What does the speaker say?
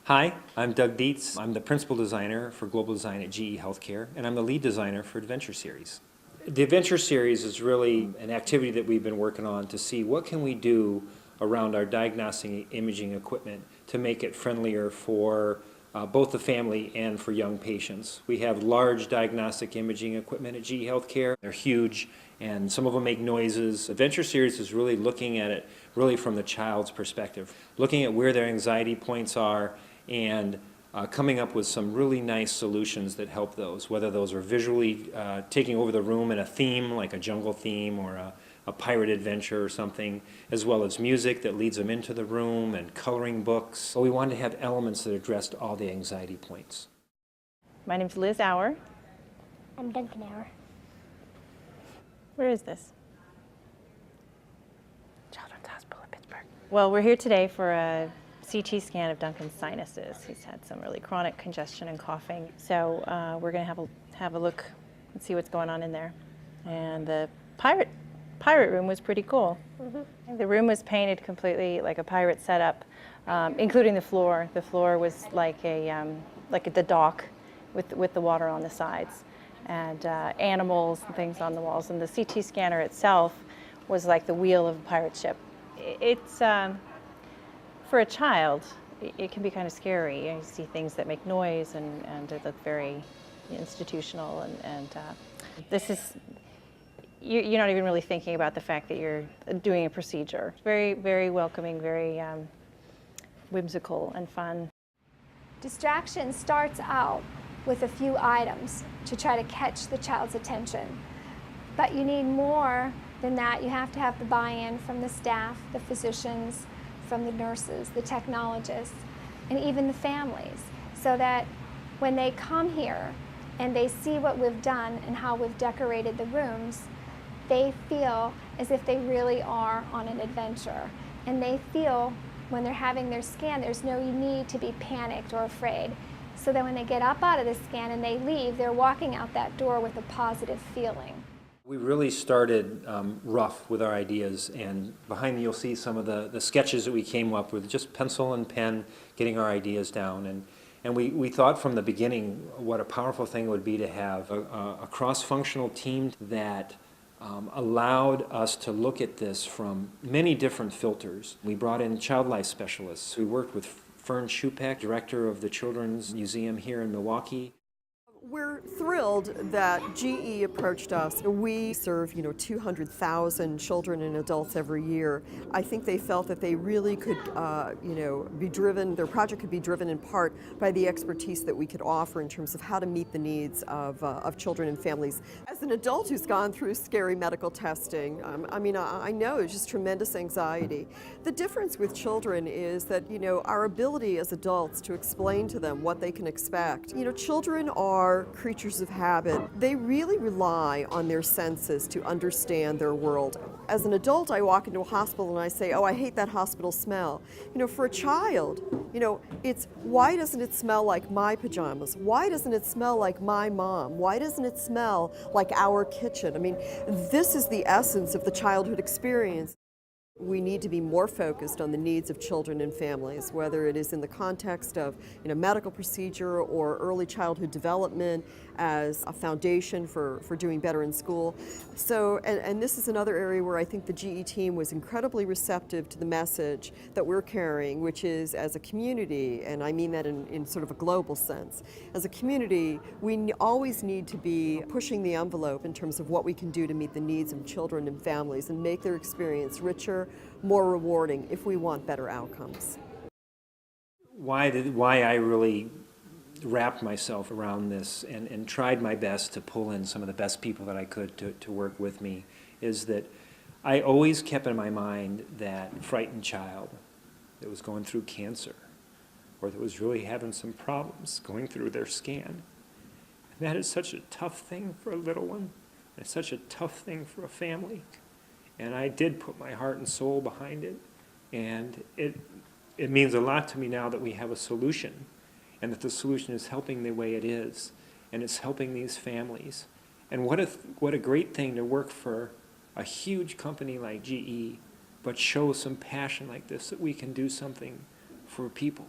Hi, I'm Doug Dietz. I'm the principal designer for global design at GE Healthcare, and I'm the lead designer for Adventure Series. The Adventure Series is really an activity that we've been working on to see what can we do around our diagnostic imaging equipment to make it friendlier for both the family and for young patients. We have large diagnostic imaging equipment at GE Healthcare. They're huge, and some of them make noises. Adventure Series is really looking at it really from the child's perspective, looking at where their anxiety points are and coming up with some really nice solutions that help those, whether those are visually taking over the room in a theme, like a jungle theme or a pirate adventure or something, as well as music that leads them into the room and coloring books. So we wanted to have elements that addressed all the anxiety points. My name's Liz Auer. I'm Duncan Auer. Where is this? Children's Hospital of Pittsburgh. Well, we're here today for a CT scan of Duncan's sinuses. He's had some really chronic congestion and coughing. So we're going to have a look and see what's going on in there. And the pirate room was pretty cool. Mm-hmm. The room was painted completely like a pirate setup, including the floor. The floor was like the dock with the water on the sides, and animals and things on the walls. And the CT scanner itself was like the wheel of a pirate ship. It's for a child, it can be kind of scary. You see things that make noise and they look very institutional. And this is, you're not even really thinking about the fact that you're doing a procedure. Very, very welcoming, very whimsical and fun. Distraction starts out with a few items to try to catch the child's attention. But you need more than that. You have to have the buy-in from the staff, the physicians, from the nurses, the technologists, and even the families, so that when they come here and they see what we've done and how we've decorated the rooms, they feel as if they really are on an adventure. And they feel when they're having their scan, there's no need to be panicked or afraid. So that when they get up out of the scan and they leave, they're walking out that door with a positive feeling. We really started rough with our ideas, and behind me you'll see some of the sketches that we came up with, just pencil and pen, getting our ideas down. And we thought from the beginning what a powerful thing it would be to have a cross-functional team that allowed us to look at this from many different filters. We brought in child life specialists. We worked with Fern Schupeck, director of the Children's Museum here in Milwaukee. We're thrilled that GE approached us. We serve, 200,000 children and adults every year. I think they felt that they really could, be driven, their project could be driven in part by the expertise that we could offer in terms of how to meet the needs of children and families. As an adult who's gone through scary medical testing, I know it's just tremendous anxiety. The difference with children is that, our ability as adults to explain to them what they can expect. Children are creatures of habit. They really rely on their senses to understand their world. As an adult, I walk into a hospital and I say, oh, I hate that hospital smell. For a child, it's why doesn't it smell like my pajamas? Why doesn't it smell like my mom? Why doesn't it smell like our kitchen? This is the essence of the childhood experience. We need to be more focused on the needs of children and families, whether it is in the context of medical procedure or early childhood development as a foundation for doing better in school. So, and this is another area where I think the GE team was incredibly receptive to the message that we're carrying, which is as a community, and I mean that in sort of a global sense, as a community, we always need to be pushing the envelope in terms of what we can do to meet the needs of children and families and make their experience richer, more rewarding if we want better outcomes. Why I really wrapped myself around this and tried my best to pull in some of the best people that I could to work with me is that I always kept in my mind that frightened child that was going through cancer or that was really having some problems going through their scan. And that is such a tough thing for a little one. It's such a tough thing for a family. And I did put my heart and soul behind it. And it means a lot to me now that we have a solution and that the solution is helping the way it is. And it's helping these families. And what a great thing to work for a huge company like GE, but show some passion like this that we can do something for people.